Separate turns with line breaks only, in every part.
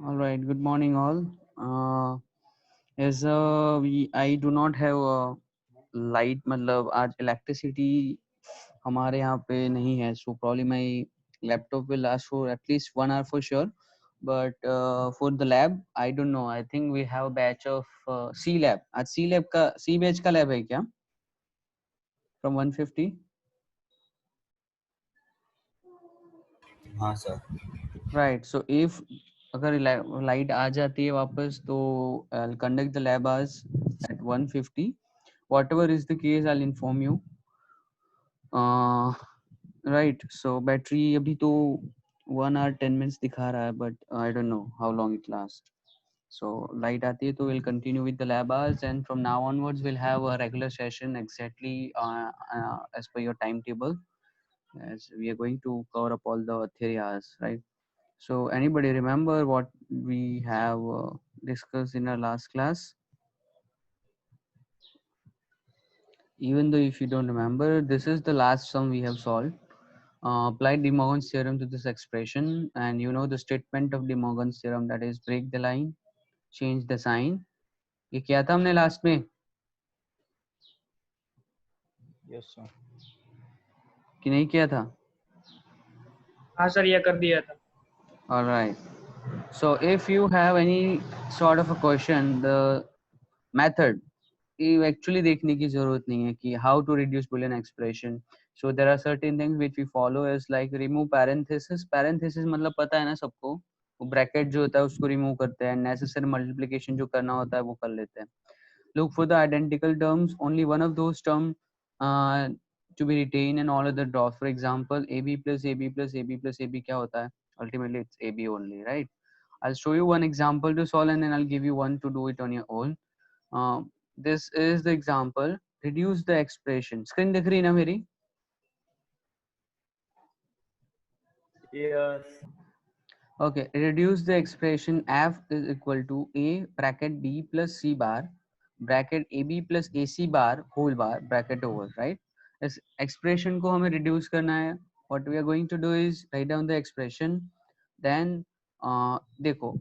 All right. Good morning, all. As I do not have a light, मतलब आज electricity हमारे यहाँ पे नहीं है, so probably my laptop will last for at least 1 hour for sure. But for the lab, I don't know. I think we have a batch of C lab. आज C lab का C batch का lab है क्या? From 150.
हाँ sir.
Right. So if अगर light आ जाती है वापस तो I'll conduct the lab hours at 150. Whatever is the case, I'll inform you. Right. So battery अभी तो 1 hour 10 minutes दिखा रहा है, but I don't know how long it lasts. So light आती है तो we'll continue with the lab hours, and from now onwards we'll have a regular session exactly as per your timetable, as we are going to cover up all the theory hours, right? So anybody remember what we have discussed in our last class? Even though if you don't remember, this is the last sum we have solved. Apply De Morgan's theorem to this expression, and you know the statement of De Morgan's theorem, that is break the line, change the sign. ये किया था हमने last में
yes sir.
कि नहीं किया था?
हाँ सर, ये कर दिया था.
All right. So if you have any sort of a question, the method you actually देखने की जरूरत नहीं है कि how to reduce Boolean expression. So there are certain things which we follow as like remove parenthesis. Parenthesis मतलब पता है ना सबको, वो bracket जो होता है उसको remove करते हैं, necessary multiplication जो करना होता है वो कर लेते हैं. Look for the identical terms, only one of those terms to be retained and all other dropped. For example, AB plus AB plus AB plus AB क्या होता है? Ultimately it's AB only, right? I'll show you one example to solve and then I'll give you one to do it on your own. This is the example. Reduce the expression. Screen दिख रही है ना मेरी?
Yes.
Okay, reduce the expression f is equal to a bracket b plus c bar bracket ab plus ac bar whole bar bracket over, right? इस expression को हमें reduce करना है. What we are going to do is write down the expression. Then देखो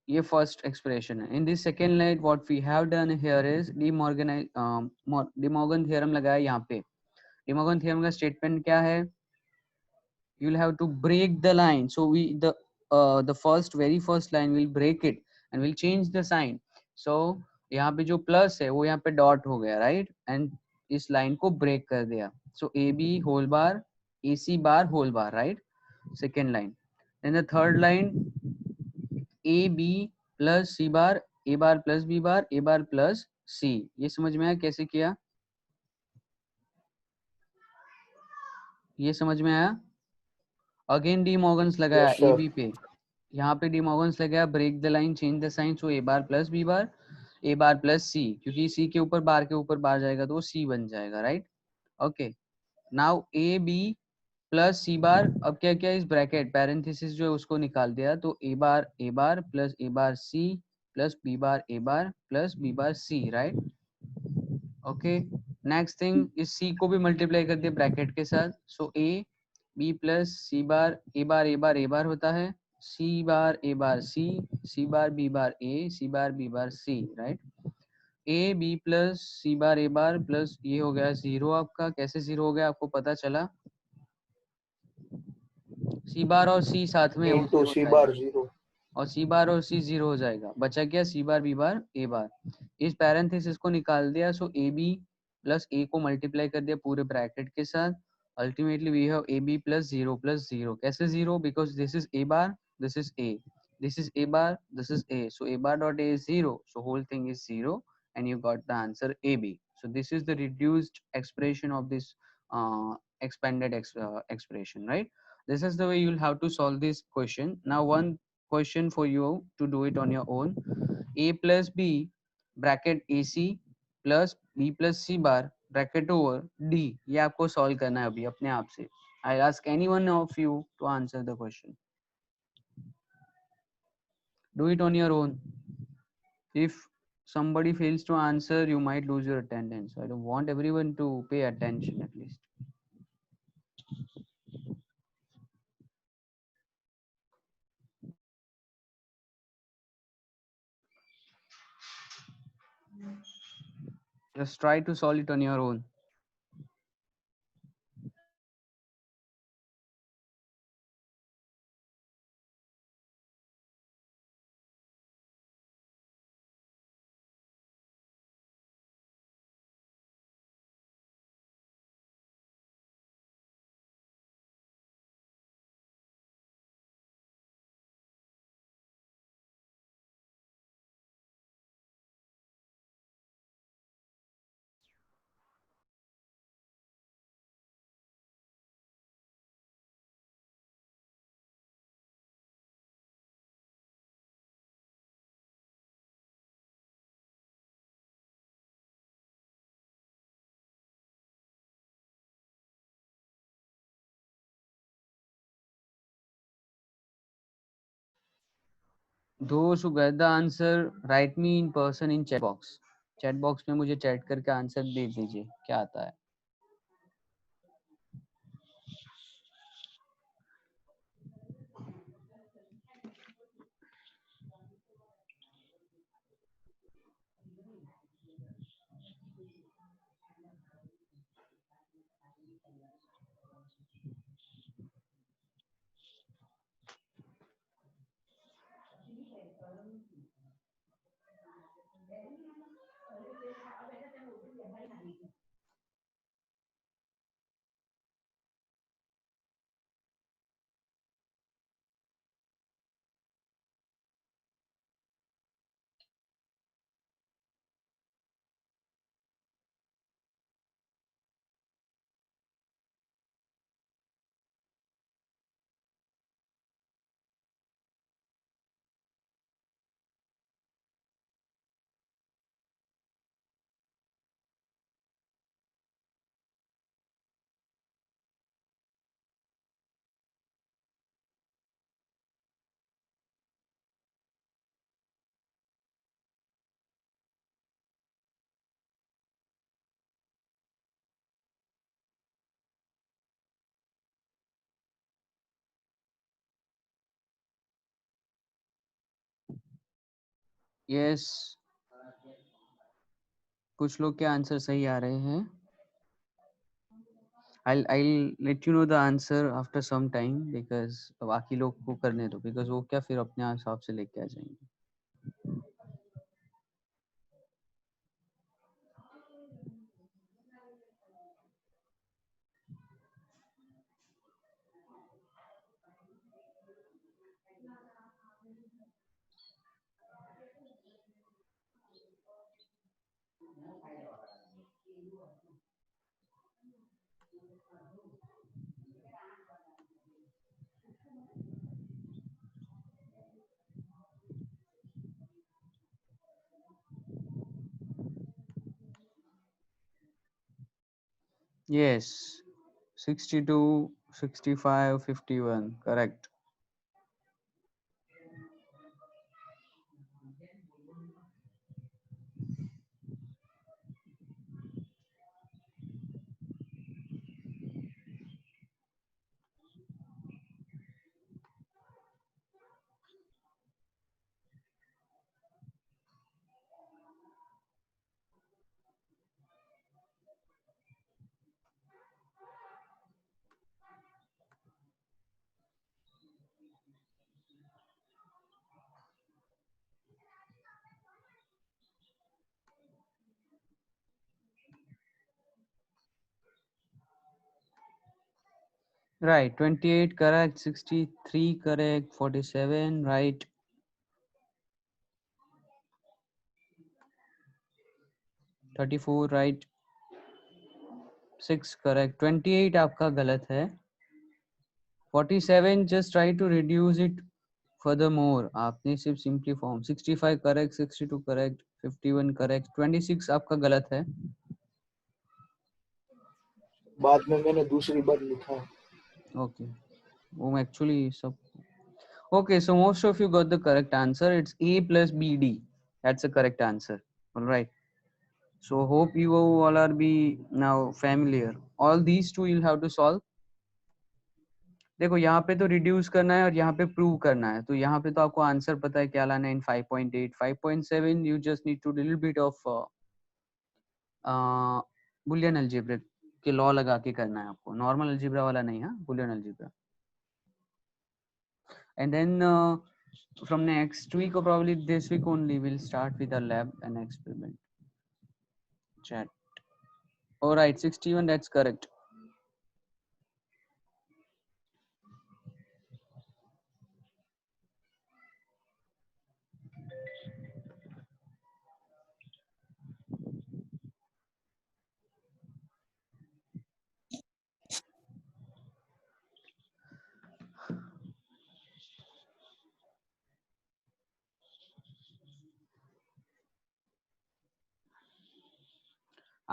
ये first expression है. In this second line, what we have done here is De Morgan theorem लगाया यहाँ पे. De Morgan theorem का statement क्या है? You'll have to break the line. So the very first line will break it and we'll change the sign. So यहाँ पे जो plus है वो यहाँ पे dot हो गया, right? And इस line को break कर दिया. So AB whole bar, AC bar whole bar, right? Second line. Then the third line, AB plus C bar, A bar plus B bar, A bar plus C. ये समझ में आया कैसे किया? ये समझ में आया? अगेन डी मॉर्गन्स लगाया
Yes, sir.
AB पे, यहाँ पे डी मॉर्गन्स लगाया, break the line change the sign, so A bar plus B bar, A bar plus C, क्योंकि सी के ऊपर बार जाएगा तो वो सी बन जाएगा, right? Okay, now A B plus C bar, अब क्या क्या इस ब्रैकेट पैरेंथेसिस जो है उसको निकाल दिया, तो ए bar plus A bar C plus B bar A bar plus B bar C, right? Okay, next thing, इस सी को भी मल्टीप्लाई कर दिया ब्रैकेट के साथ, सो ए B plus C bar A bar A bar A bar होता है, C bar A bar C bar B bar A, C bar B bar C, right? A B plus C bar A bar plus ये हो गया zero आपका. कैसे zero हो गया आपको पता चला? सी बार और सी साथ में वो
Into
जीरो हो
C
जाएगा
bar 0.
और सी बार और सी जीरो हो जाएगा. बचा क्या? सी बार बी बार ए बार. इस पैरेंथेसिस को निकाल दिया, सो ए बी प्लस ए को मल्टीप्लाई कर दिया पूरे ब्रैकेट के साथ. Ultimately we have A B plus zero. कैसे zero? Because this is A bar, this is A, this is a bar, this is a, so a bar dot a is 0, so whole thing is 0 and you got the answer AB. So this is the reduced expression of this expanded expression, right? This is the way you'll have to solve this question. Now one question for you to do it on your own. A plus B bracket AC plus B plus C bar bracket over D, ये आपको solve करना है अभी अपने आप से. I'll ask any one of you to answer the question. Do it on your own. If somebody fails to answer, you might lose your attendance. I don't want everyone to pay attention at least. Just try to solve it on your own. Those who get the answer, write me in person in chat box. Chat box में मुझे chat करके answer दे दीजिए क्या आता है. Yes, कुछ लोग के आंसर सही आ रहे हैं. I'll let you know the answer after some time because बाकी लोग को करने दो because वो क्या फिर अपने हिसाब से लेके आ जाएंगे. Yes, 62, 65, 51, correct. Right, 28 correct, 63 correct, 47 right, 34 right, 6 correct, 28 आपका गलत है. 47 just try to reduce it furthermore. आपने सिर्फ simply form. 65 correct, 62 correct, 51 correct, 26 आपका गलत है.
बाद में मैंने दूसरी बार लिखा.
Okay, वो एक्चुअली सब. Okay, so most of you got the correct answer. It's A plus BD. That's the correct answer. All right. So hope you all are be now familiar. All these two you'll have to solve. देखो यहाँ पे तो reduce करना है और यहाँ पे prove करना है. तो यहाँ पे तो आपको आंसर पता है क्या लाना है. इन 5.8, 5.7 you just need to little bit of Boolean algebra के लॉ लगा के करना है आपको, नॉर्मल अलजेब्रा वाला नहीं, हाँ, Boolean algebra. And then from next week or probably this week only, we'll start with a lab and experiment. Chat. All right, 61, that's correct.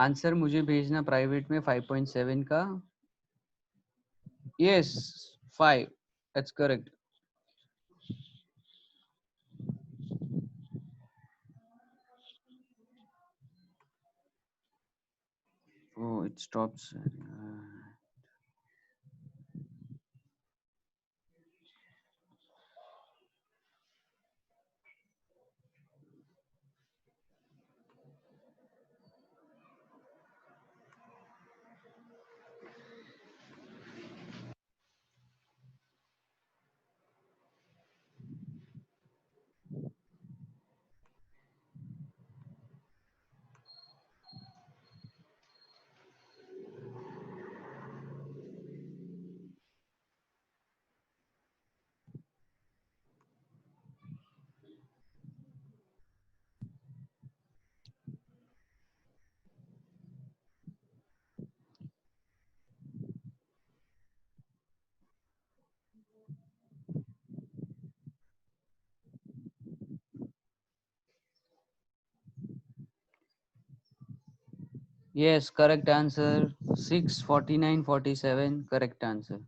Answer मुझे भेजना प्राइवेट में 5.7 का. Yes 5, that's correct. Oh, it stops. Yes, correct answer. 6, 49, 47, correct answer.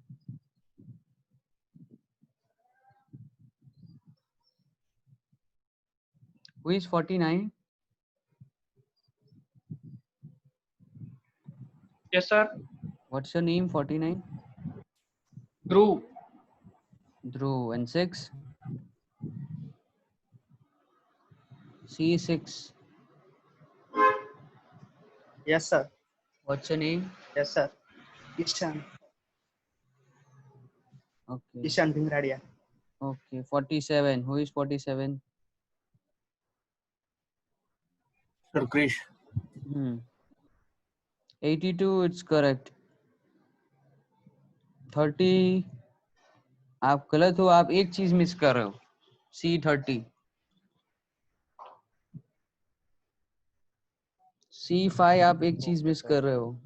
Who is 49?
Yes, sir.
What's your name, 49?
Dhruv.
Dhruv. And 6? C6.
Yes, sir.
What's your name?
Yes, sir. Ishan.
Okay.
Ishan Bhingradia.
Okay. 47. Who is 47?
Sir Krish.
82, it's correct. 30, आप गलत हो, आप एक चीज miss कर रहे हो. C30. C5 आप एक चीज मिस कर रहे हो.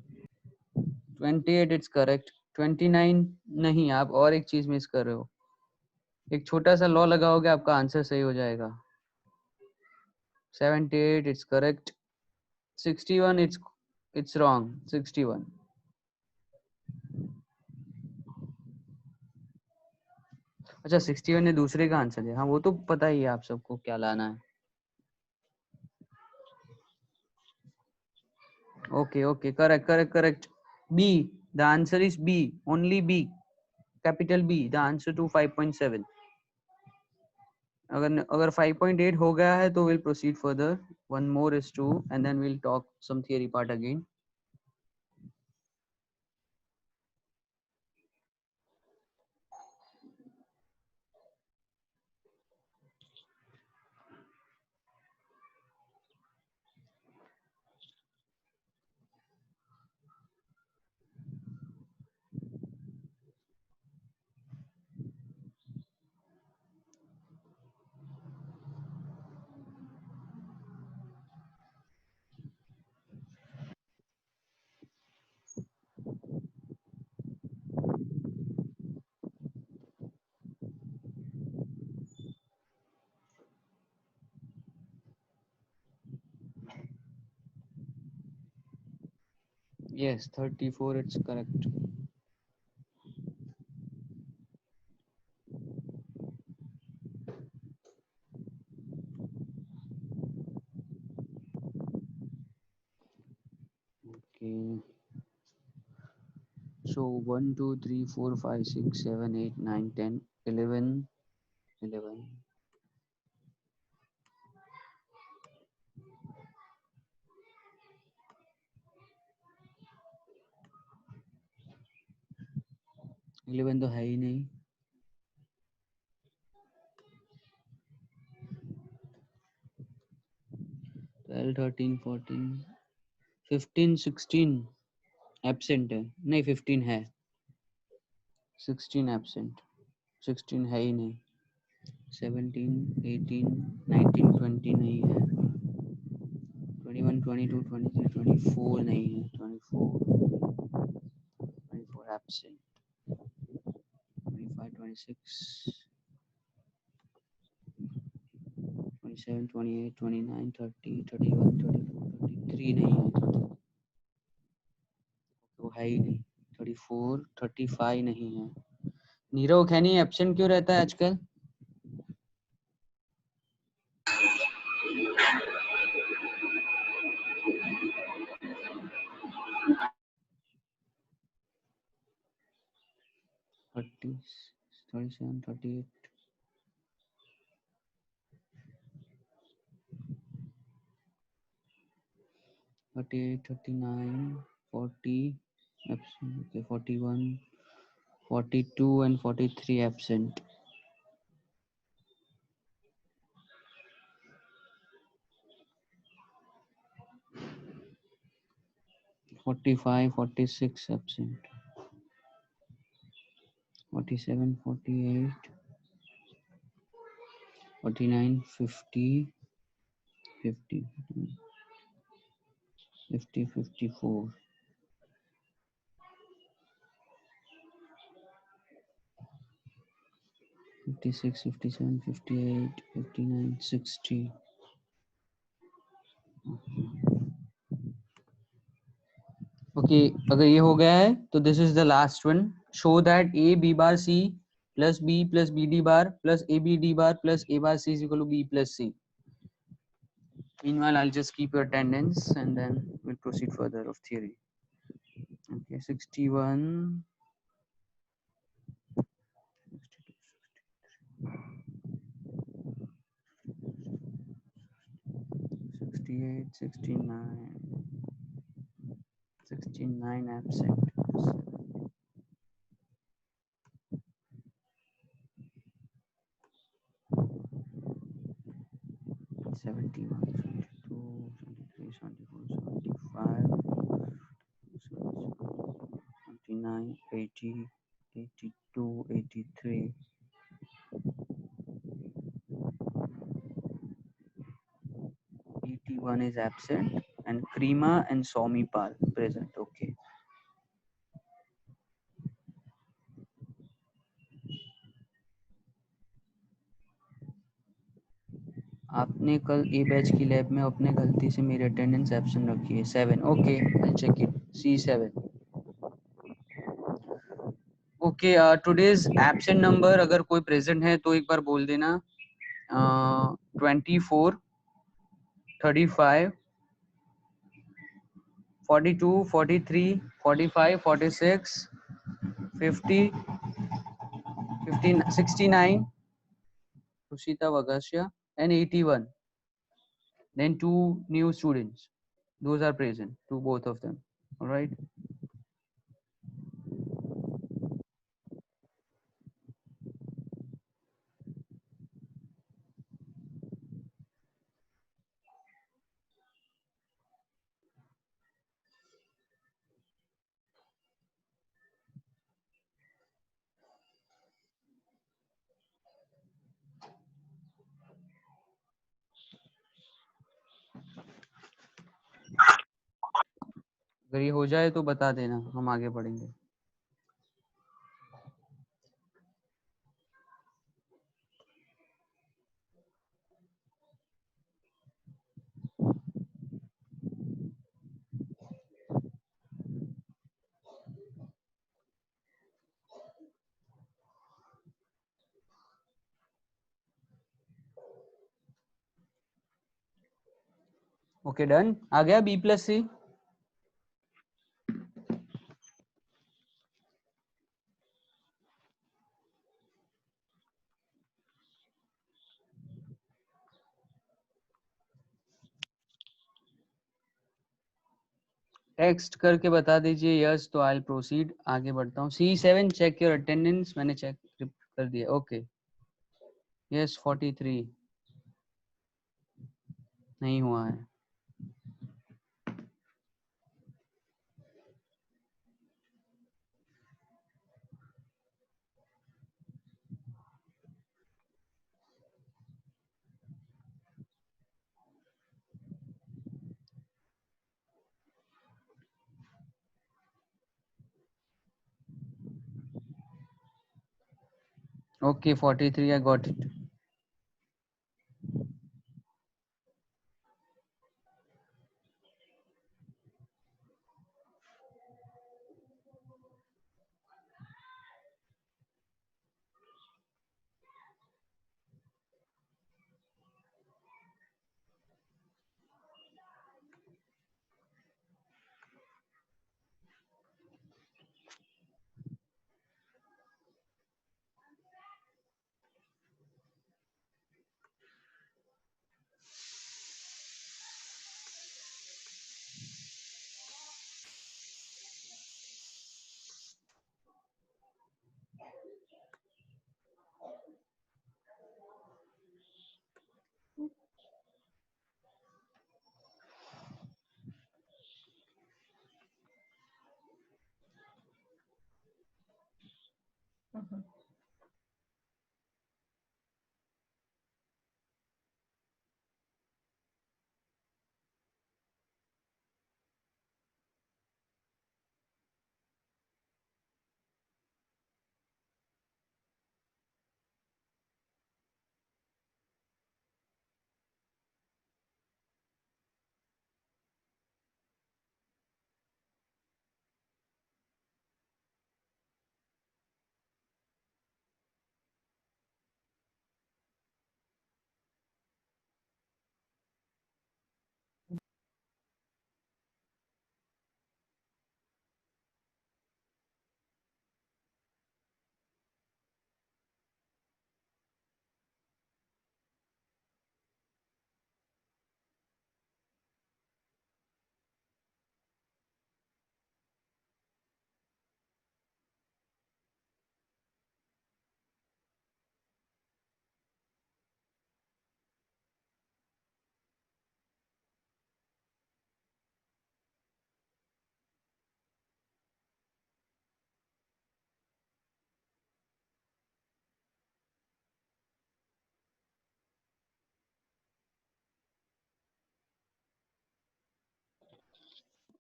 28, it's correct. 29 नहीं, आप और एक चीज मिस कर रहे हो. एक छोटा सा लॉ लगाओगे, आपका आंसर सही हो जाएगा. 78, it's correct. 61, it's wrong. 61. अच्छा, 61 ने दूसरे का आंसर दिया. हाँ, वो तो पता ही है आप सबको क्या लाना है. Okay, correct. B. The answer is B. Only B. Capital B. The answer to 5.7. अगर 5.8 हो गया है तो we'll proceed further. One more is 2 and then we'll talk some theory part again. Yes, 34, it's correct. Okay. So 1, 2, 3, 4, 5, 6, 7, 8, 9, 10, 11, 11. 12 13 14 15 16 absent है, नहीं 15 है, 16 absent, 16 है ही नहीं, 17 18 19 20 नहीं है, 21 22 23 24 नहीं है, 24 एब्सेंट, 25 26 27 28 29 30 31 34 33 नहीं है, वो है ही नहीं, 34 35 नहीं है। नीरव खैनी एब्सेंट क्यों रहता है आजकल? Thirty 37 38 38 39 40 absent, okay, 41 42 and 43 absent. Forty-five, 46 absent, 47, 48, 49, 50, 50, 50, 54, 56, 57, 58, 59, 60. Okay, अगर ये हो गया है तो this is the last one. Show that a b bar c plus b plus b d bar plus a b d bar plus a bar c is equal to b plus c. Meanwhile, I'll just keep your attendance and then we'll proceed further of theory. Okay, 61, 68, 69, 69 absent. 71, 72, 73, 74, 75, 79, 80, 82, 83. 81 is absent and Krima and Somipal present. Okay. आपने कल ए batch की lab में अपने गलती से मेरी attendance absent रखी है 7. Okay, I check it. C7. Okay, today's absent number अगर कोई प्रेजेंट है तो एक बार बोल देना. 24, 35, 42, 43, 45, 46, 50, 15, 69, Sushita Vagasya, and 81. Then 2 new students. Those are present, to both of them. All right. अगर ये हो जाए तो बता देना, हम आगे बढ़ेंगे. Okay, done. आ गया B plus C. टेक्स्ट करके बता दीजिए यस, तो आई प्रोसीड. आगे बढ़ता हूँ. C7 check your attendance. मैंने चेक कर दिया. ओके. यस, 43 नहीं हुआ है. Okay, 43, I got it.
Mhm.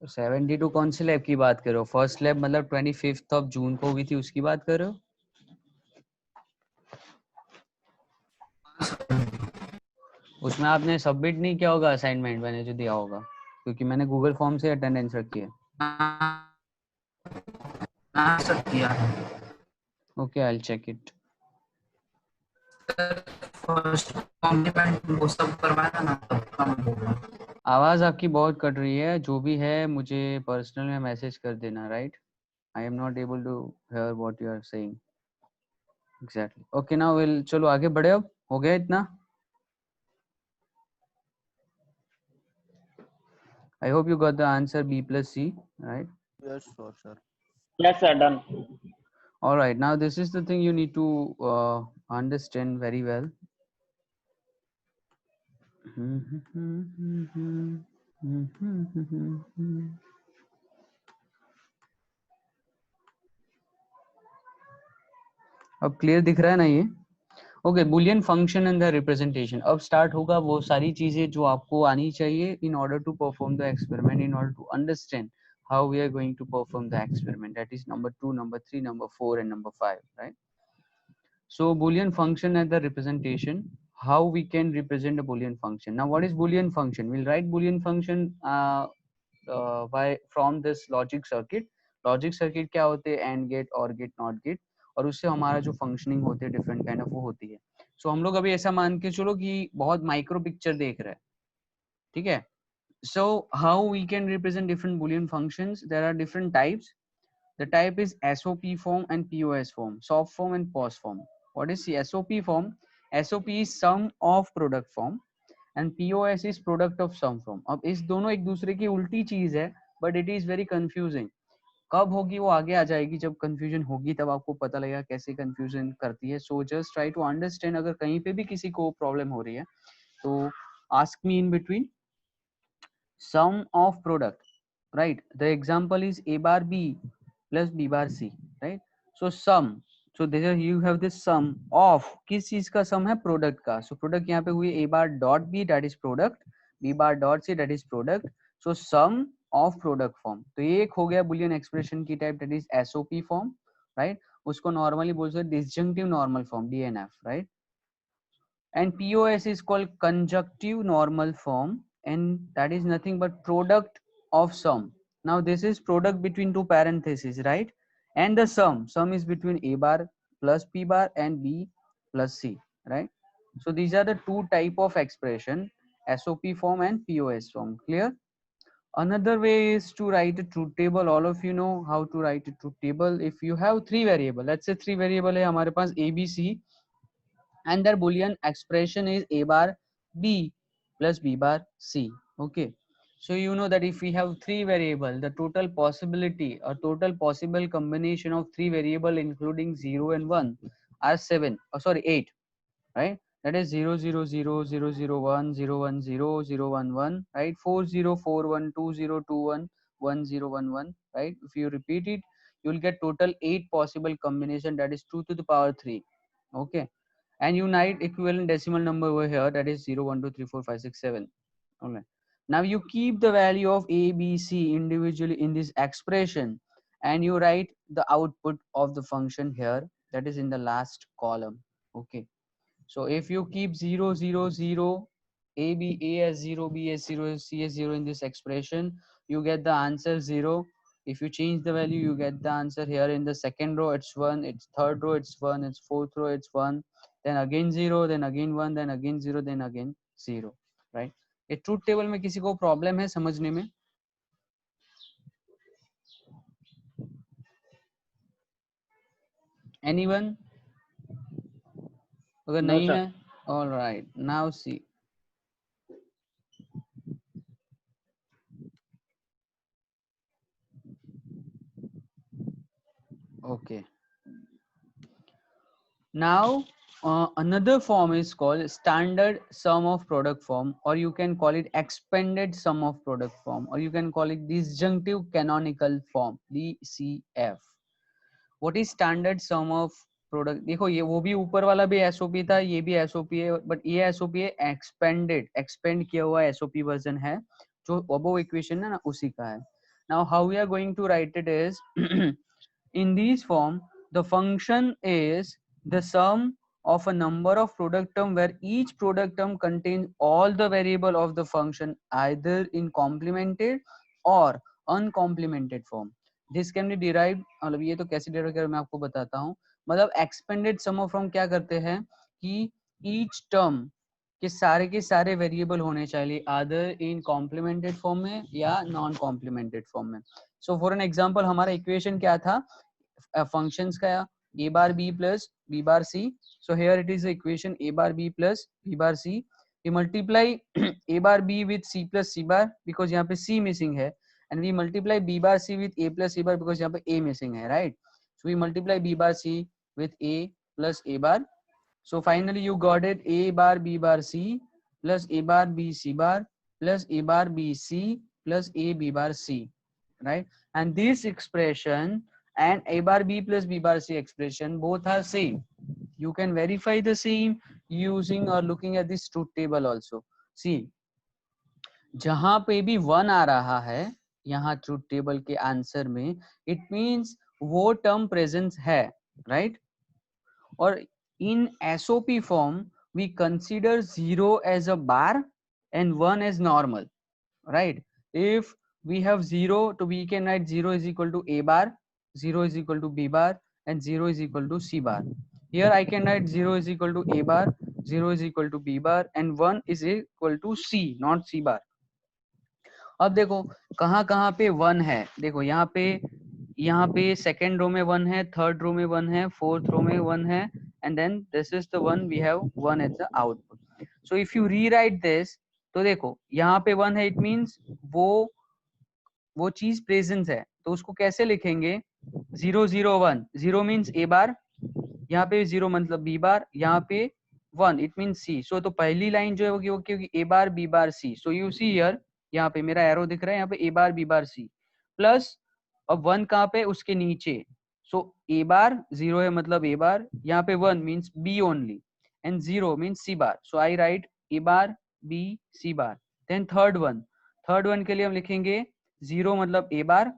72 कौन सी लैब की बात कर रहे हो? फर्स्ट लैब मतलब 25 ऑफ जून को हुई थी, उसकी बात कर रहे हो? उसमें आपने सबमिट नहीं किया होगा असाइनमेंट, मैंने जो दिया होगा, क्योंकि मैंने गूगल फॉर्म से अटेंडेंस रखी है.
हाँ सर किया है।
Okay, I will check it.
First complement वो सब करवाया ना तब कम होगा।
आवाज आपकी बहुत कट रही है. जो भी है मुझे पर्सनल में मैसेज कर देना, right? I am not able to hear what you are saying exactly. Okay, now will चलो आगे बढ़े. अब हो गया इतना. I hope you got the answer B plus C, right?
Yes, sure, sir.
Yes, sir. Done.
All right. Now this is the thing you need to understand very well. अब clear दिख रहा है ना ये? Okay, boolean function and the representation. अब start होगा वो सारी चीजें जो आपको आनी चाहिए in order to perform the experiment, in order to understand how we are going to perform the experiment. That is number 2, number 3, number 4 and number 5, right? So Boolean function as the representation. How we can represent a Boolean function? Now, what is Boolean function? We'll write Boolean function by from this logic circuit. Logic circuit क्या होते हैं? AND gate, OR gate, NOT gate, और उससे हमारा जो functioning होती है different kind of वो होती है. सो हम लोग अभी ऐसा मान के चलो कि बहुत माइक्रो पिक्चर देख रहे हैं, ठीक है? So how we can represent different Boolean functions? There are different types. The type is SOP form and POS form, soft form and POS form. What is the SOP form? SOP is sum of product form and POS is product of sum form. अब इस दोनों एक दूसरे की उल्टी चीज है, but it is very confusing. कब होगी वो आगे आ जाएगी, जब कंफ्यूजन होगी तब आपको पता लगेगा कैसे कंफ्यूजन करती है. So just try to understand. अगर कहीं पे भी किसी को प्रॉब्लम हो रही है तो ask me in between. Sum of product, right? The example is A bar B plus B bar C, right? So sum, so there you have this sum of, किस चीज का sum है? Product का. So product यहाँ पे हुई A bar dot B, that is product, B bar dot C, that is product. So sum of product form. तो ये एक हो गया Boolean expression की type, that is SOP form, right? उसको नॉर्मली बोल सकते disjunctive normal form, DNF, right. And POS is called conjunctive normal form, and that is nothing but product of sum. Now this is product between two parentheses, right? And the sum is between A bar plus P bar and B plus C, right? So these are the two type of expression, SOP form and POS form. Clear? Another way is to write a truth table. All of you know how to write a truth table. If you have three variable, let's say three variable है हमारे पास A B C, and their boolean expression is A bar B plus B bar C. Okay, so you know that if we have three variable, the total possibility or total possible combination of three variable including 0 and 1 are 7, oh sorry 8, right? That is 0 0 0 0 0 1 0 1 0 0 1 1, right? 4 0 4 1 2 0 2 1 1 0 1 1, right? If you repeat it, you will get total 8 possible combination, that is 2 to the power 3. Okay, and unite equivalent decimal number over here, that is 0 1 2 3 4 5 6 7. Okay, now you keep the value of A B C individually in this expression, and you write the output of the function here, that is in the last column. Okay, so if you keep 0 0 0 A as 0, B as 0, C as 0 in this expression, you get the answer 0. If you change the value, you get the answer here. In the second row it's 1, it's third row it's 1, it's fourth row it's 1, then again 0, then again 1, then again 0, then again 0, right? ये truth table में किसी को problem है समझने में? Anyone? अगर
No,
नहीं
sir.
है, all right, now see. Okay, now another form is called standard sum of product form, or you can call it expanded sum of product form, or you can call it disjunctive canonical form, DCF. What is standard sum of product? देखो ये वो भी ऊपर वाला भी SOP था, ये भी SOP है, बट ये SOP है expanded, expand किया हुआ SOP वर्जन है, जो above equation है ना उसी का है. Now how we are going to write it is in this form, the function is the sum of a number of product term where each product term contains all the variable of the function either in complemented or uncomplemented form. This can be derived, मतलब ये तो कैसे derive करें मैं आपको बताता हूँ. मतलब एक्सपेंडेड सम ऑफ फ्रॉम क्या करते हैं कि ईच टर्म के सारे वेरिएबल होने चाहिए आदर इन कॉम्प्लीमेंटेड फॉर्म में या नॉन कॉम्प्लीमेंटेड फॉर्म में. सो फॉर एन एग्जांपल हमारा इक्वेशन क्या था functions का a bar b plus b bar c. So here it is the equation a bar b plus b bar c. We multiply a bar b with c plus c bar because यहाँ पे c missing है, and we multiply b bar c with a plus a bar because यहाँ पे a missing है, right? So we multiply b bar c with a plus a bar. So finally you got it a bar b bar c plus a bar b c bar plus a bar b c plus a b bar c, right? And this expression and a bar b plus b bar c expression both are same. You can verify the same using or looking at this truth table also. See, जहां पे भी 1 आ रहा है यहाँ truth table के answer में, it means वो term presence है, राइट? और in SOP form we consider 0 as a bar and 1 as normal, right? If we have 0, so we can write 0 is equal to a bar, 0 is equal to b bar, and 0 is equal to c bar. Here I can write 0 is equal to a bar, 0 is equal to b bar, and 1 is equal to c, not c bar. अब देखो कहाँ कहाँ पे 1 है. देखो यहाँ पे second row में 1 है, थर्ड रो में 1 है, फोर्थ रो में 1 है, and then this is the one we have 1 as the output. So if you rewrite this, तो देखो यहाँ पे 1 है, it means वो चीज प्रेजेंस है, तो उसको कैसे लिखेंगे? 0 0 1, 0 मीन्स a बार, यहाँ पे 0 मतलब b बार, यहाँ पे 1 इट मीन्स c. सो तो पहली लाइन जो है वो क्योंकि a bar b bar c. So you see here, यहाँ पे मेरा एरो दिख रहा है, यहाँ पे a bar b bar c plus, अब 1 कहाँ पे? उसके नीचे. सो a बार 0 है मतलब a बार, यहाँ पे 1 means b only, and 0 means c bar. So I write a bar b c bar. Then third one के लिए हम लिखेंगे 0 मतलब a बार,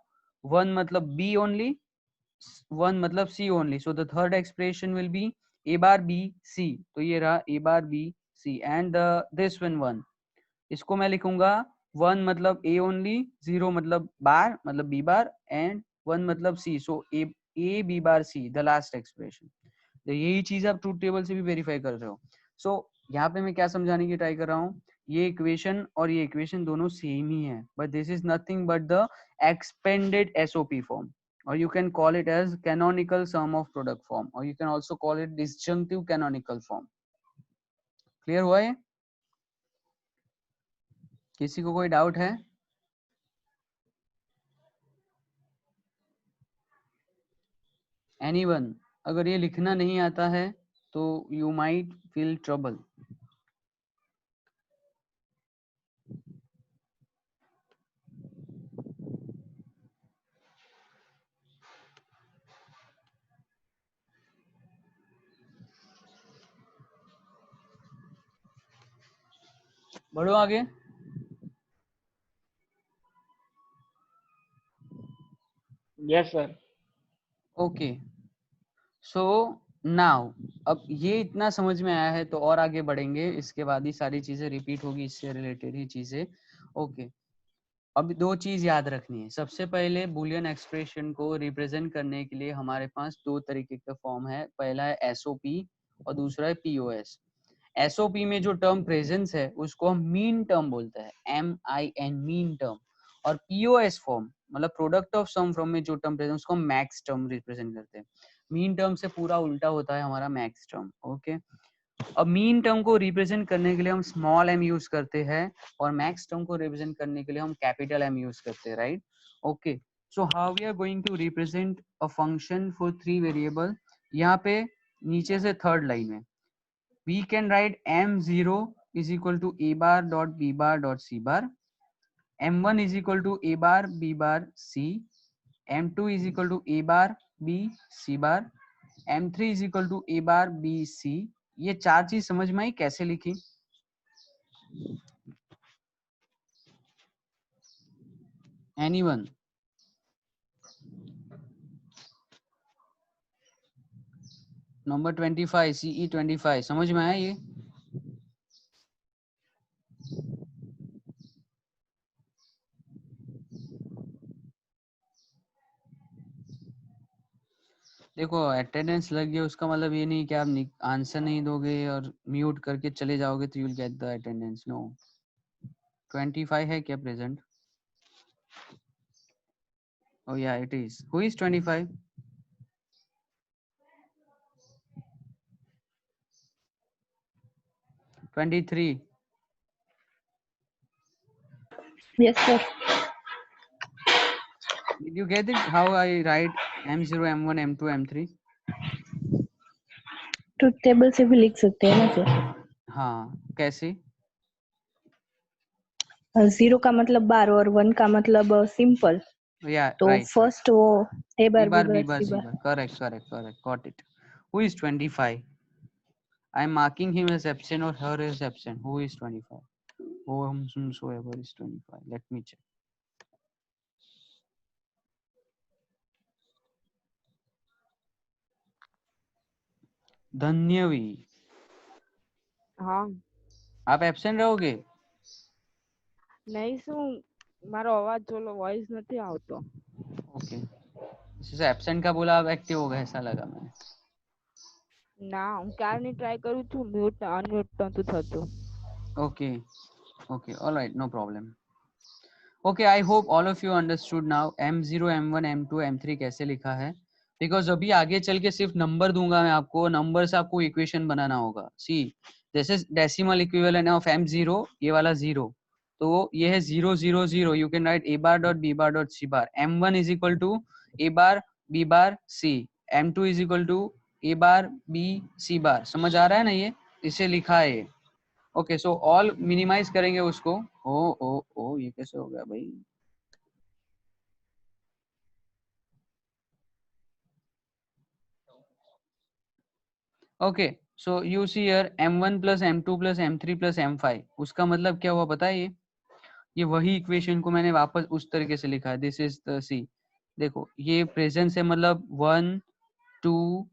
1 मतलब b ओनली, 1 मतलब c only, so the third expression will be a bar b c, तो ये रहा a bar b c and this one 1, इसको मैं लिखूंगा 1 मतलब a only, 0 मतलब बार मतलब b बार and 1 मतलब c, so a b bar c the last expression। तो यही चीज आप ट्रूथ टेबल से भी वेरीफाई कर रहे हो। सो यहाँ पे मैं क्या समझाने की ट्राई कर रहा हूँ, ये इक्वेशन और ये इक्वेशन दोनों सेम ही है, but this is nothing but the expanded SOP form, or you can call it as canonical sum of product form, or you can also call it disjunctive canonical form। Clear हुआ है? किसी को कोई doubt है? Anyone? अगर ये लिखना नहीं आता है तो यू माइट फील ट्रबल। बढ़ो आगे।
Yes, sir.
Okay, so now अब ये इतना समझ में आया है तो और आगे बढ़ेंगे, इसके बाद ही सारी चीजें रिपीट होगी, इससे रिलेटेड ही चीजें। ओके, अब दो चीज याद रखनी है। सबसे पहले बुलियन एक्सप्रेशन को रिप्रेजेंट करने के लिए हमारे पास दो तरीके का फॉर्म है, पहला है एसओपी और दूसरा है पीओएस। एसओपी में जो टर्म प्रेजेंस है उसको हम मीन टर्म बोलते हैं, MIN मीन टर्म, और पीओएस फॉर्म मतलब प्रोडक्ट ऑफ सम फ्रॉम में जो टर्म प्रेजेंस उसको हम मैक्स टर्म रिप्रेजेंट करते हैं। मीन टर्म से पूरा उल्टा होता है हमारा मैक्स टर्म। ओके, अब मीन टर्म को रिप्रेजेंट करने के लिए हम स्मॉल m यूज करते हैं और मैक्स टर्म को रिप्रेजेंट करने के लिए हम कैपिटल M यूज करते हैं, right? Okay, so how we are going to represent a function for 3 variable. यहाँ पे नीचे से थर्ड लाइन में we can write m0 is equal to a bar dot b bar dot c bar, m1 is equal to a bar b bar c, m2 is equal to a bar b c bar, m3 is equal to a bar b c। ये चार चीज समझ में आई कैसे लिखी? Anyone? Number 25 CE 25 समझ में आया ये? देखो अटेंडेंस लग गया उसका मतलब ये नहीं कि आप आंसर नहीं दोगे और म्यूट करके चले जाओगे तो you will get the attendance. No, 25 है क्या present? Oh yeah, it is. Who is 25? (23)
Yes, sir.
Did you get it? How I write M0, M1, M2, M3?
Truth table से भी लिख सकते हैं ना सर?
हाँ, कैसे?
0 का मतलब बार और 1 का मतलब सिंपल,
Yeah,
तो
right.
फर्स्ट वो ए बार
B bar,
B
B
bar
bar,
C
C
bar.
bar. Correct, correct, correct. Got it. Who is 25? I am marking him as absent or her as absent. Who is 25? Whomsoever is 25. Let me check. धन्यवी,
हाँ
आप absent रहोगे?
નહીં શું મારો અવાજ ચોલો voice નથી આવતો।
Okay, जैसे एब्सेंट का बोला आप एक्टिव हो गए ऐसा लगा मैंने।
ના હું ક્યારની ટ્રાય કરું છું, મ્યુટ અનમ્યુટ નતું થતું।
Okay, okay, all right, no problem. Okay, I hope all of you understood now M0, M1, M2, M3 कैसे लिखा है, बिकॉज अभी आगे चल के सिर्फ नंबर दूंगा मैं आपको, नंबर से आपको इक्वेशन बनाना होगा। See this is decimal equivalent of M0, ये वाला 0, तो ये है 0 0 0, you can write a bar dot b bar dot c bar, m1 is equal to a bar b bar c, m2 is equal to a bar b c bar। समझ आ रहा है ना? ये इसे लिखा है। ओके, सो ऑल मिनिमाइज करेंगे उसको। ओ ये कैसे हो गया भाई? Okay, so you see here m1 plus m2 plus m3 plus m5, उसका मतलब क्या हुआ पता है? ये वही इक्वेशन को मैंने वापस उस तरीके से लिखा है। दिस इज द सी, देखो ये प्रेजेंस है, मतलब 1 2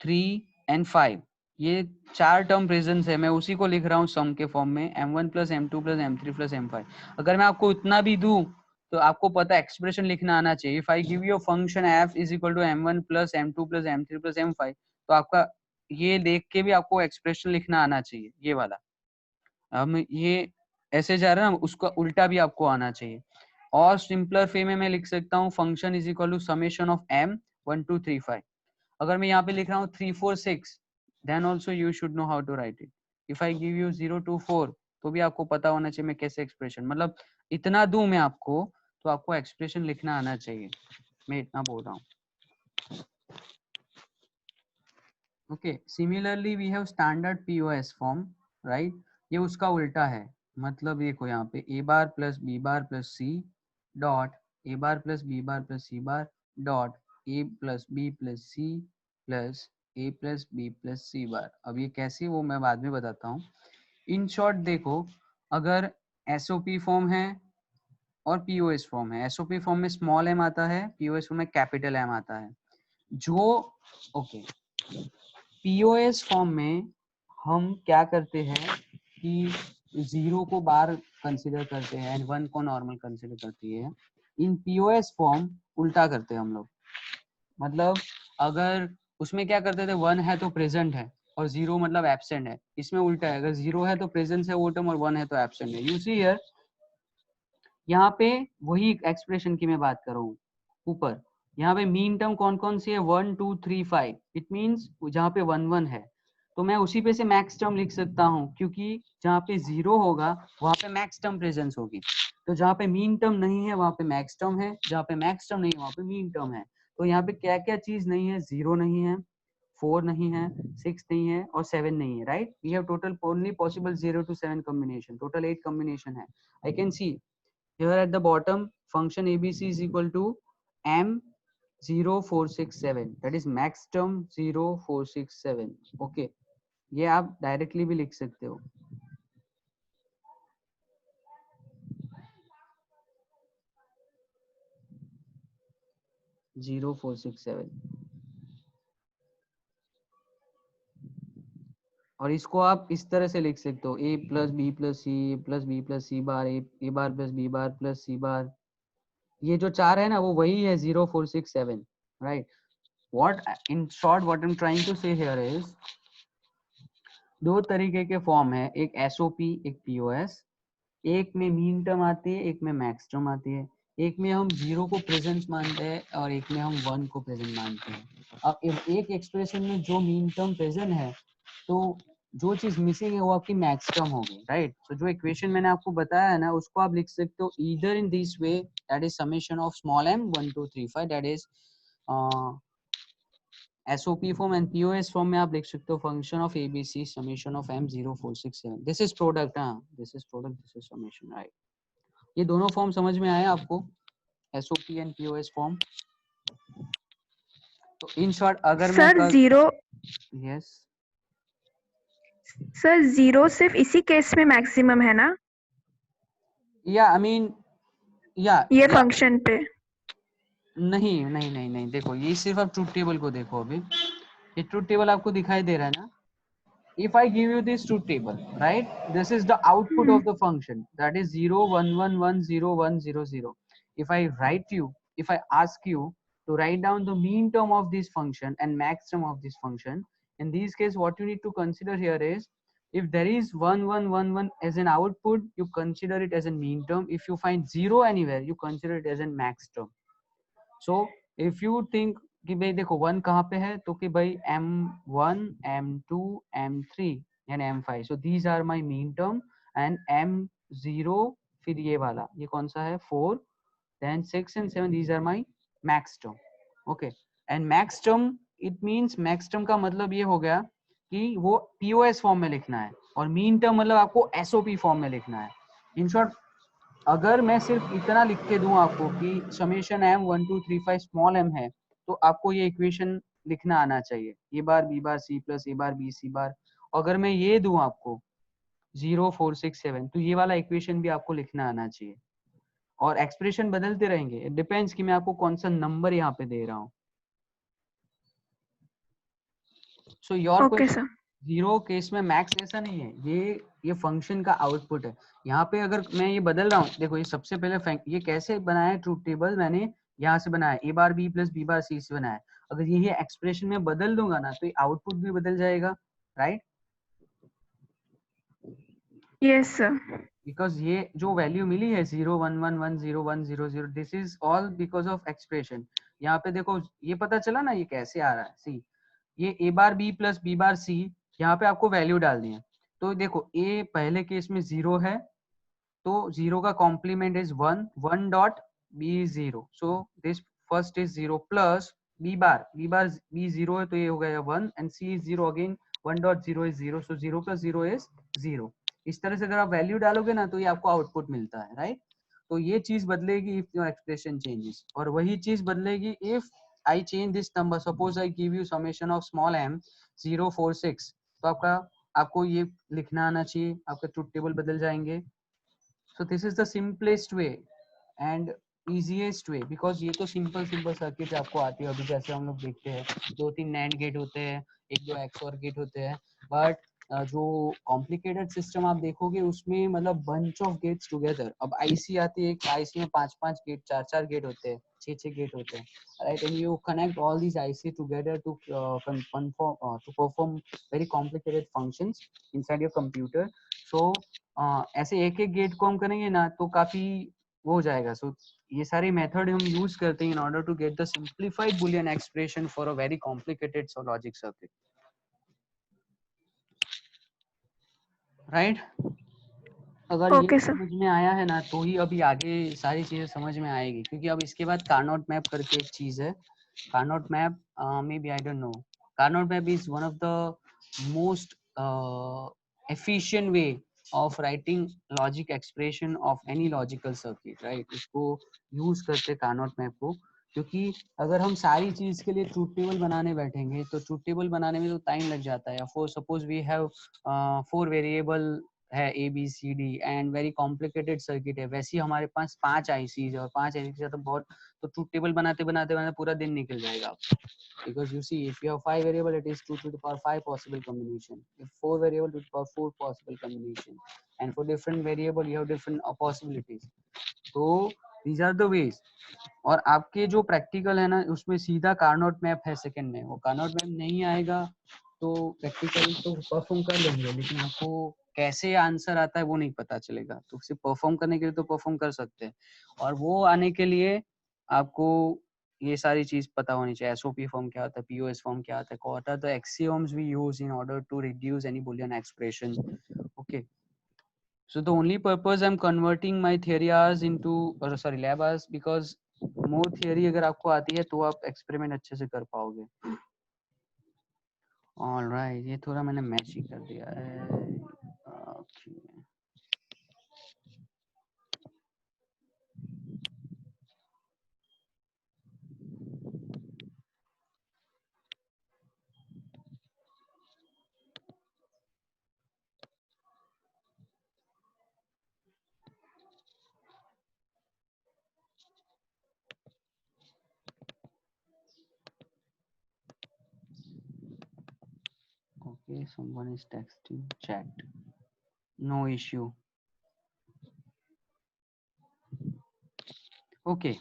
3 एंड 5, ये 4 टर्म प्रेजेंस है, मैं उसी को लिख रहा हूँ सम के फॉर्म में, m1 plus m2 plus m3 plus m5। अगर मैं आपको इतना भी दूं तो आपको पता एक्सप्रेशन लिखना आना चाहिए। If I give you function f is equal to m1 plus m2 plus m3 plus m5, तो आपका ये देख के भी आपको एक्सप्रेशन लिखना आना चाहिए, ये वाला। हम ये ऐसे जा रहे हैं ना, उसका उल्टा भी आपको आना चाहिए। और सिंपलर वे में मैं लिख सकता हूँ function is equal to summation of m 1 2 3 5। अगर मैं यहाँ पे लिख रहा हूँ 3 4 6, then also you should know how to write it. If I give you 0 2 4, तो भी आपको पता होना चाहिए मैं कैसे एक्सप्रेशन, मतलब इतना दूं मैं आपको तो आपको एक्सप्रेशन लिखना आना चाहिए, मैं इतना बोल रहा हूँ। Okay, similarly we have standard POS form, right. ये उसका उल्टा है, मतलब देखो यहाँ पे a bar plus b bar plus c dot a bar plus b bar plus c bar dot a plus b plus c plus a plus b plus c bar. अब ये कैसे, वो मैं बाद में बताता हूँ। इन शॉर्ट देखो, अगर SOP फॉर्म है और POS फॉर्म है, SOP फॉर्म में स्मॉल m आता है, POS फॉर्म में कैपिटल M आता है। जो ओके POS फॉर्म में हम क्या करते हैं कि 0 को बार कंसीडर करते हैं एंड 1 को नॉर्मल कंसीडर करती है। इन POS फॉर्म उल्टा करते हैं हम लोग, मतलब अगर उसमें क्या करते थे, 1 है तो प्रेजेंट है और 0 मतलब एब्सेंट है। इसमें उल्टा है, अगर 0 है तो प्रेजेंट है वो टर्म और 1 है तो एब्सेंट है। यू सी हियर, यहाँ पे वही एक्सप्रेशन की मैं बात कर रहा हूँ। ऊपर यहाँ पे मीन टर्म कौन कौन सी है, 1 2 3 5। इट मीन्स जहाँ पे 1 1 है तो मैं उसी पे से मैक्स टर्म लिख सकता हूँ, क्योंकि जहाँ पे 0 होगा वहाँ पे मैक्स टर्म प्रेजेंस होगी। तो जहाँ पे मीन टर्म नहीं है वहाँ पे मैक्स टर्म है, जहाँ पे मैक्स टर्म नहीं है वहाँ पे मीन टर्म है। तो यहाँ पे क्या क्या चीज नहीं है, 0 नहीं है, 4 नहीं है, 6 नहीं है और 7 नहीं है, right. We have total only possible 0 to 7 combination, total 8 combination है। I can see here at the bottom function abc is equal to m0467, that is max term 0467। okay, ये आप डायरेक्टली भी लिख सकते हो। जीरो 467, और इसको आप इस तरह से लिख सकते हो, a plus B plus C plus B plus C bar A bar plus B bar plus C bar. ये जो 4 है ना वो वही है 0467, right. what in short what I'm trying to say here is, दो तरीके के फॉर्म है, एक SOP एक POS। एक में मीन टर्म आती है, एक में मैक्स टर्म आती है। एक में हम 0 को प्रेजेंट मानते हैं और एक में हम 1 को प्रेजेंट मानते हैं। अब एक एक्सप्रेशन में जो मीन टर्म प्रेजेंट है तो जो चीज मिसिंग है वो आपकी मैक्स टर्म होगी, राइट। तो जो इक्वेशन मैंने आपको बताया है ना उसको आप लिख सकते हो either in this way, that is summation of small m 1 2 3 5, that is SOP form and POS form में आप लिख सकते हो function of ABC summation of m0467। This is product, this is product, this is summation, right. ये दोनों form समझ में आया आपको, SOP एंड POS फॉर्म। तो इन शॉर्ट अगर मैं
sir zero
yes
sir zero सिर्फ इसी केस में मैक्सिमम है ना,
या आई मीन या
ये फंक्शन पे?
नहीं नहीं नहीं नहीं, देखो ये सिर्फ आप ट्रूथ टेबल को देखो। अभी ये ट्रूथ टेबल आपको दिखाई दे रहा है ना। if I give you this truth table, right, this is the output of the function, that is 0 1 1 1 0 1 0 0। if I ask you to write down the mean term of this function and max term of this function, in this case what you need to consider here is, if there is 1 1 1 1 as an output, you consider it as a mean term. If you find 0 anywhere, you consider it as a max term. So if you think कि भाई देखो 1 कहाँ पे है, तो कि भाई m1 m2 m3 and m5, so these are my mean term, and m0 फिर ये वाला ये कौन सा है 4, then 6 and 7, these are my max term। okay, and max term it means max term का मतलब ये हो गया कि वो POS फॉर्म में लिखना है और mean term मतलब आपको SOP फॉर्म में लिखना है। इन शॉर्ट अगर मैं सिर्फ इतना लिख के दूं आपको कि समेशन m 1 2 3 5 स्मॉल m है, तो आपको ये इक्वेशन लिखना आना चाहिए, ए बार बी बार सी प्लस ए बार बी सी बार। अगर मैं ये दूं आपको 0 4 6 7, तो ये वाला इक्वेशन भी आपको लिखना आना चाहिए। और एक्सप्रेशन बदलते रहेंगे, इट डिपेंड्स कि मैं आपको कौन सा नंबर यहाँ पे दे रहा हूँ। So your
okay sir.
Zero case में मैक्स ऐसा नहीं है, ये फंक्शन का आउटपुट है। यहाँ पे अगर मैं ये बदल रहा हूँ, देखो ये सबसे पहले ये कैसे बनाया है ट्रूथ टेबल, मैंने यहाँ से बनाया a bar b plus b bar c से बनाया। अगर ये एक्सप्रेशन में बदल दूंगा ना तो ये आउटपुट भी बदल जाएगा, राइट?
Yes sir.
बिकॉज ये जो वैल्यू मिली है 0 1 1 1 0 1 0 0, this is all because of expression. यहाँ पे देखो ये पता चला ना ये कैसे आ रहा है। सी ये a bar b plus b bar c, यहाँ पे आपको वैल्यू डालनी है। तो देखो a पहले केस में 0 है, तो 0 का complement is 1, 1 dot b is 0, so this first is 0 plus b bar b 0 है तो ये हो गया 1 and c is 0 again, 1 dot 0 is 0, so 0 plus 0 is 0। इस तरह से अगर आप वैल्यू डालोगे ना तो ये आपको आउटपुट मिलता है, राइट? तो ये चीज बदलेगी इफ योर एक्सप्रेशन चेंजेस, और वही चीज बदलेगी if I change this number, suppose I give you summation of small m 046, तो आपको ये लिखना आना चाहिए, आपका ट्रूथ टेबल बदल जाएंगे। So this is the simplest way and easiest way, because ये तो सिंपल सर्किट आपको आती है। अभी जैसे हम लोग देखते हैं 2-3 नैंड गेट होते हैं, 1-2 एक्सओर गेट होते हैं, बट जो कॉम्प्लिकेटेड सिस्टम आप देखोगे उसमें मतलब बंच ऑफ गेट्स टुगेदर। अब आईसी आती है, एक आईसी में 5-5 गेट, 4-4 गेट होते हैं, 6-6 गेट होते हैं, right? And you connect all these IC together to perform very complicated functions inside your computer. So ऐसे एक एक गेट को हम करेंगे ना तो काफी वो हो जाएगा। सो ये सारे मेथड हम यूज करते हैं in order to get the simplified boolean expression for a very complicated logic circuit, right? अगर
ओके
ये
सर।
समझ में आया है ना तो ही अभी आगे सारी चीजें समझ में आएगी, क्योंकि अब इसके बाद कार्नोट मैप करके एक चीज है। Karnaugh map maybe I don't know, Karnaugh map is one of the most efficient way of writing logic expression of any logical circuit, right? इसको यूज करते कार्नोट मैप को, क्योंकि अगर हम सारी चीज के लिए ट्रूथ टेबल बनाने बैठेंगे तो ट्रूथ टेबल बनाने में तो टाइम लग जाता है। For suppose we have 4 variable है A B C D and very complicated circuit है, वैसे ही हमारे पास 5 आईसीज है और 5 आईसी तो बहुत, तो ट्रूथ टेबल बनाते बनाते बनाते पूरा दिन निकल जाएगा। Because you see, if you have 5 variable, it is 2 to the power 5 possible combination. If 4 variable, 2 to the power 4 possible combination. And for different variable, you have different possibilities. So these are the ways. और आपके जो practical है ना उसमें सीधा Karnaugh map है second में, वो कार्नोट मैप नहीं आएगा तो प्रैक्टिकल तो परफॉर्म कर लेंगे, लेकिन आपको कैसे आंसर आता है वो नहीं पता चलेगा। तो सिर्फ परफॉर्म करने के लिए तो परफॉर्म कर सकते हैं, और वो आने के लिए आपको ये सारी चीज पता होनी चाहिए। एसओपी फॉर्म क्या होता है, पीओएस फॉर्म क्या होता है, what are the axioms we use in order to reduce any Boolean expression. Okay, so the only purpose I'm converting my theory hours into, or sorry, lab hours, because more theory अगर आपको आती है तो आप experiment अच्छे से कर पाओगे। ऑल राइट, ये थोड़ा मैंने मैच ही कर दिया है। okay. Okay, someone is texting chat. No issue. Okay,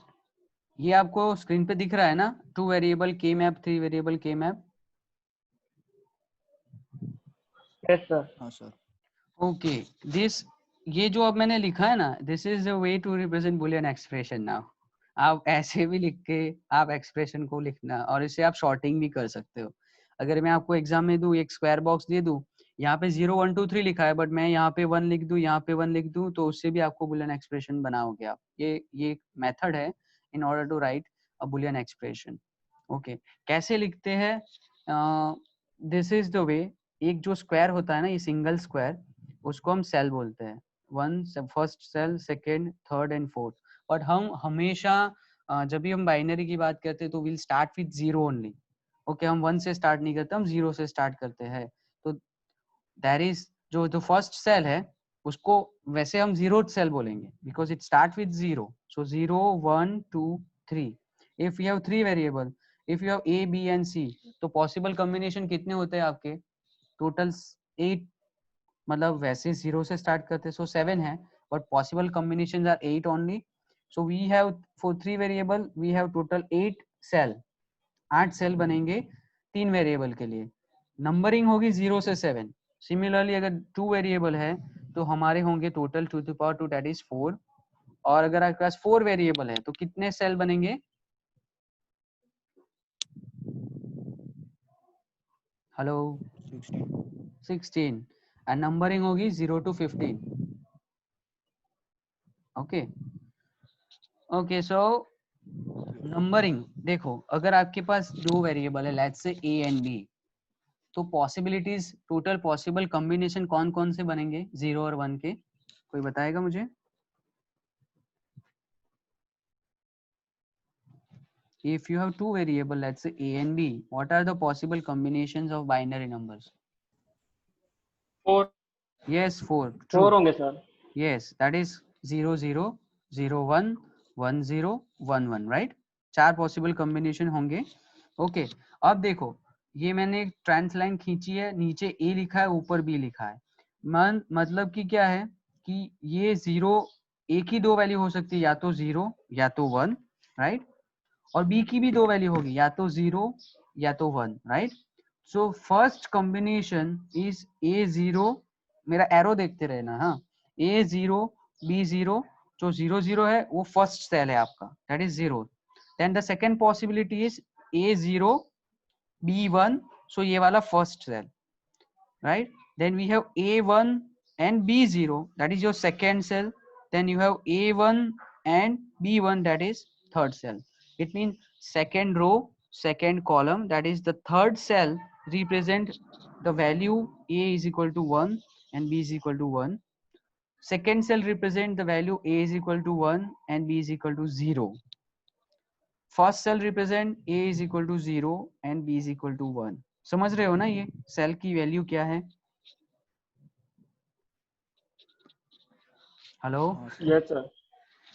ये आपको स्क्रीन पे दिख रहा है ना, 2 वेरिएबल के मैप, 3 वेरिएबल के मैप।
Yes, sir.
हाँ सर।
ओके, दिस ये जो अब मैंने लिखा है ना, this is the way to represent boolean expression. Now आप ऐसे भी लिख के आप एक्सप्रेशन को लिखना, और इसे आप शॉर्टिंग भी कर सकते हो। अगर मैं आपको एग्जाम में दूं, एक स्क्वायर बॉक्स दे दूं, यहाँ पे 0 1 2 3 लिखा है, बट मैं यहाँ पे 1 लिख दूं, यहाँ पे 1 लिख दूं, तो उससे भी आपको बुलियन एक्सप्रेशन बनाओगे आप। ये मेथड है in order to write a boolean expression. Okay, कैसे लिखते हैं? This is the way. एक जो स्क्वायर होता है ना, ये सिंगल स्क्वायर, उसको हम सेल बोलते हैं। First cell, second, third and fourth. But हम हमेशा जब भी हम बाइनरी की बात करते हैं तो will start with 0 only. Okay, हम 1 से स्टार्ट नहीं करते, हम 0 से स्टार्ट करते हैं। तो दैट इज जो फर्स्ट सेल है, उसको वैसे हम जीरो सेल बोलेंगे because it start with zero. So 0 1 2 3. If you have 3 variable, if you have A B and C, तो पॉसिबल कॉम्बिनेशन कितने होते हैं आपके? टोटल 8. मतलब वैसे 0 से स्टार्ट करते हैं, सो 7 है, but possible combinations are 8 only. So we have for 3 variable we have total 8 cell. 8 cell बनेंगे 3 वेरिएबल के लिए. नंबरिंग होगी 0 से 7. सिमिलरली अगर 2 वेरिएबल है तो हमारे होंगे total 2 to the power 2 that is 4. और अगर आपके पास 4 वेरिएबल है तो कितने सेल बनेंगे? हेलो 16. एंड नंबरिंग होगी 0 to 15. Okay okay. So numbering देखो, अगर आपके पास 2 वेरिएबल है, let's say A and B, तो पॉसिबिलिटीज टोटल पॉसिबल कॉम्बिनेशन कौन कौन से बनेंगे 0 और 1 के? कोई बताएगा मुझे? If you have 2 variable, let's say a and b, what are the possible combinations of binary numbers?
4
Yes, 4.
4
True.
होंगे sir.
Yes, that is 0 0 0 1 1 0 1 1, right? 4 possible combination होंगे. Okay. अब देखो, ये मैंने एक ट्रांस लाइन खींची है, नीचे a लिखा है, ऊपर b लिखा है. मतलब कि क्या है कि ये 0 a की 2 वैल्यू हो सकती है, या तो 0 या तो 1, राइट? और b की भी 2 वैल्यू होगी, या तो 0 या तो 1, right? So first combination is a0. मेरा एरो देखते रहना. हाँ, a0 b0. जो 0 0 है वो फर्स्ट सेल है आपका, that is 0. Then the second possibility is a0 b1. So ये वाला first cell, right? Then we have a1 and b0, that is your second cell. Then you have a1 and b1, that is third cell. It means second row, second column, that is the third cell, represent the value a is equal to 1 and b is equal to 1. Second cell represent the value a is equal to 1 and b is equal to 0. First cell represent a is equal to 0 and b is equal to 1. समझ रहे हो ना ये cell की value क्या है? Hello.
Yes sir.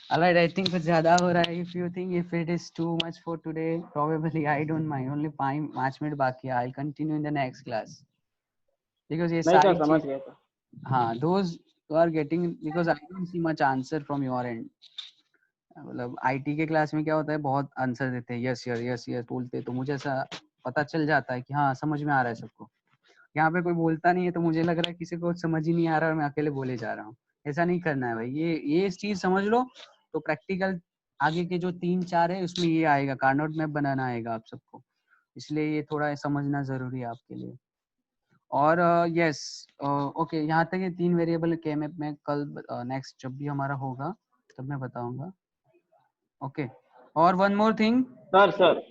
Alright, I think कुछ ज़्यादा हो रहा है. If you think if it is too much for today, probably I don't mind. Only 5 minute बाकी है. I'll continue in the next class. Because ये
नहीं
सारी
सर, समझ
चीज,
गया सर.
हाँ, those who are getting, because I don't see much answer from your end. मतलब IT के क्लास में क्या होता है, बहुत आंसर देते हैं, यस यस बोलते हैं, तो मुझे ऐसा पता चल जाता है कि हाँ समझ में आ रहा है सबको. यहाँ पे कोई बोलता नहीं है तो मुझे लग रहा है किसी को समझ ही नहीं आ रहा और मैं अकेले बोले जा रहा हूँ. ऐसा नहीं करना है भाई. ये चीज समझ लो तो प्रैक्टिकल आगे के जो 3 4 है उसमें ये आएगा, कार्नोट मैप बनाना आएगा आप सबको. इसलिए ये थोड़ा समझना जरूरी है आपके लिए. और यस ओके, यहाँ तक ये 3 वेरिएबल के मैप में कल नेक्स्ट जब भी हमारा होगा तब मैं बताऊंगा. ओके. और वन मोर थिंग
सर